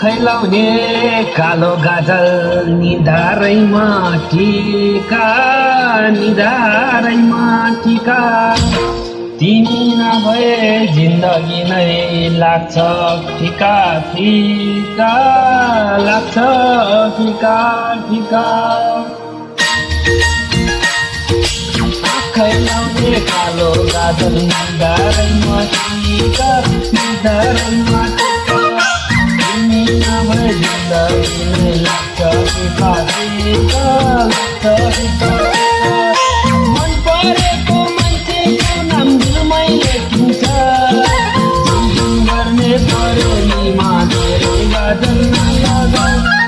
खैलाउने कालो गाजल निधारैमा टीका निधारैमा टीका तिमी नभए जिन्दगी नै लाग्छ फिका फिका लाग्छ फिका फिका खैलाउने कालो गाजल निधारैमा टीका निधारैमा मन परेको मान्छेको नाम दिलमै लेखिन्छ गर्ने परेलीमा धेरै गाजल नलगाऊ